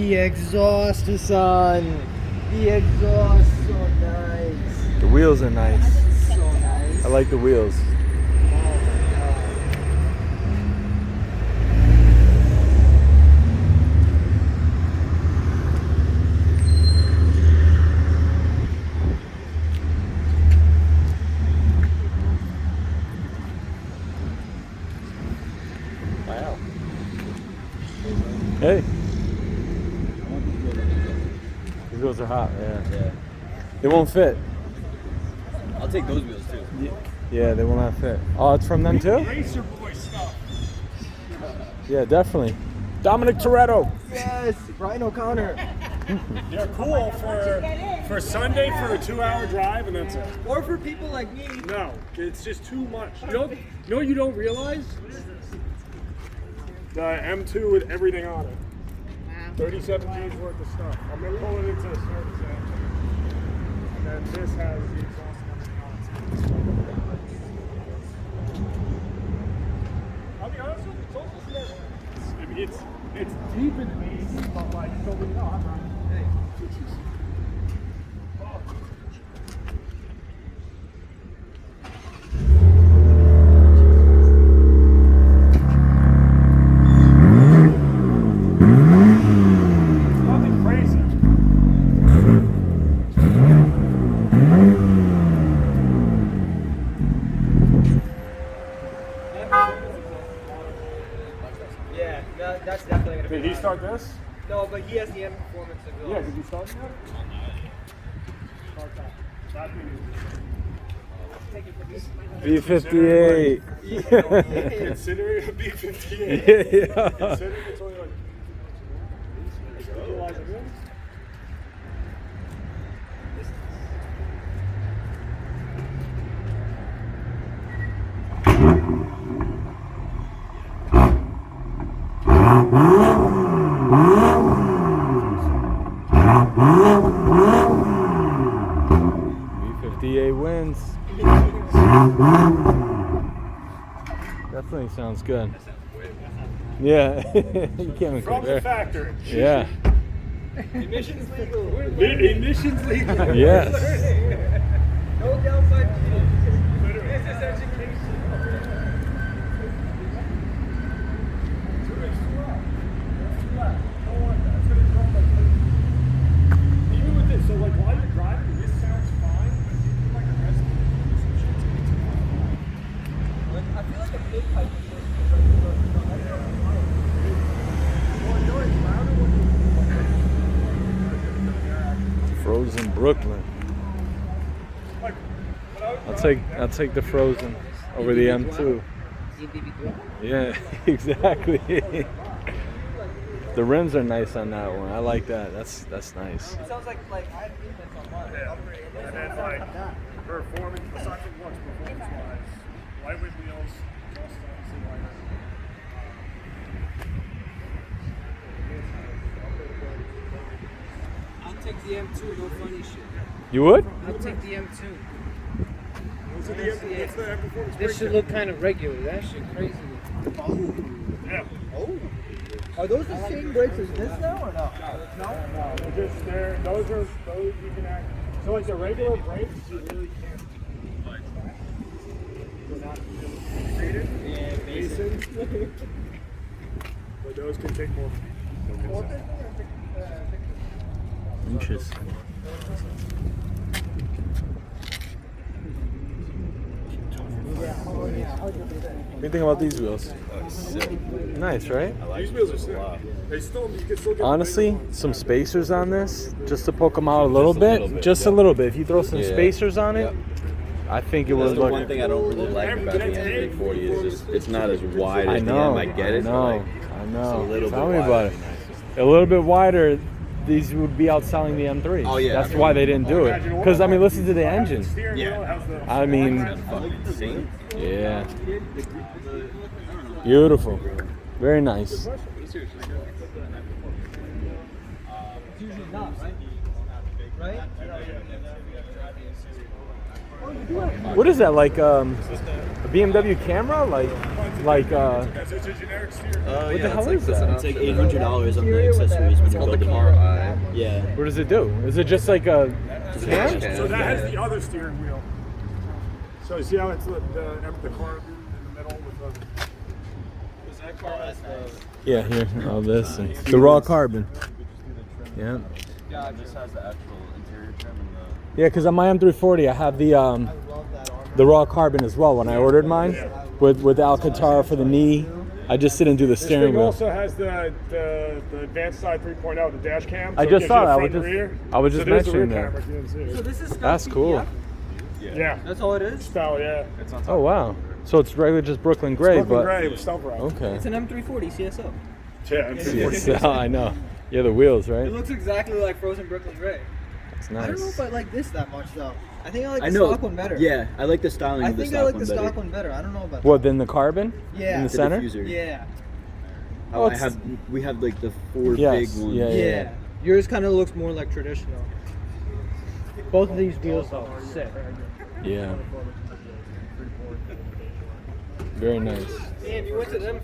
The exhaust, son. The exhaust, so nice. The wheels are nice. So nice. I like the wheels. Wow. Hey. These wheels are hot, yeah. They won't fit. I'll take those wheels too. Yeah, they will not fit. Oh, it's from them too? Racer boy stuff. Yeah, definitely. Dominic Toretto. Yes, Brian O'Connor. They're cool for Sunday for a 2-hour drive, and that's it. Or for people like me. No, it's just too much. You know what you don't realize? The M2 with everything on it. 37 G's worth of stuff. I'm gonna pull it into a service action. And then this has the exhaust and everything on it. I'll be honest with you, it's also it's deep in the AC, but like nobody knows. Hey. Nothing crazy. Yeah, that's definitely gonna be. Did he start this? No, but he has the M performance of Yeah, did you start that? Start that. That'd be B58. considering a B58. Yeah. Considering it's only like visualize it in. B58 wins. Definitely sounds good. Yeah, you can't even From the compare. factory. Yeah. Emissions legal. Emissions legal. Yes. No downside. This is education. Even with this, so like while you're driving, this sounds fine, but even like the rest of it, I feel like a big pipe is Frozen Brooklyn. I'll take the Frozen over the M2. Yeah, exactly. The rims are nice on that one. I like that. That's nice. It sounds like I had defense on mine. yeah. And then like performance, aside from what's performance-wise, lightweight wheels, just obviously lighter. I'll take the M2, no funny shit. You would? I'll take the M2. What's the M performance? This should look kind of regular. That shit crazy. Yeah. Oh. Are those the same brakes as this now or no? No, those you can act. So like the regular brakes, you really can't. They're not integrated. Yeah, Mason. But those can take more. Interesting. What do you think about these wheels? Nice, right? These wheels are sick. They still, you can still get Honestly, some spacers on this, just to poke them out a little bit. Just a little bit. If you throw some spacers on it, I think it That's would the look. one thing I don't really like about the M340 is just it's not as wide I as the know. M. I get it. I know. I know. a little Tell bit me about wider. it. A little bit wider. These would be outselling the M3. Oh, yeah. That's why they didn't do it. Because I mean, listen to the engine. Yeah. I mean, That's fucking insane. yeah. Beautiful. Very nice. It's usually not, right? Right? What is that, like a BMW camera? Like, Like It's a generic steer. what the hell is that? It's like $800 on the accessories when you build the car. Yeah. What does it do? Is it just like a cam? So that has the other steering wheel. So you see how it's the car in the middle with the. Does that car has the? Yeah, here, all this and the raw carbon. Yeah. Yeah, it just has the actual interior trim and the. Yeah, because on my M340 I have the raw carbon as well. When I ordered mine with Alcantara for the knee, I just didn't do the This steering thing wheel. also has the advanced side 3.0, the dash cam. I so it just gives saw you a that. front and rear. I was So just there's the rear mentioning that. camera if you didn't see it. So this is That's cool. Yeah. That's all it is? Style, yeah. Oh wow. So it's regular just Brooklyn gray, Brooklyn but gray with stealth wrap. okay. It's an M340 CSO. Yeah, Yes, I know. Yeah, the wheels, right? It looks exactly like frozen Brooklyn gray. It's I don't know nice. if I like this that much though. I think I like I the know. stock one better. Yeah, I like the styling I of the think stock I like one the better. stock one better. I don't know about What, then the carbon? Yeah. In the The center? diffuser. Yeah. Oh, we have like the 4 Yes, big ones. yeah. Yeah. Yours kind of looks more like traditional. Both of these wheels though, sick. Yeah. Very nice. And you went to them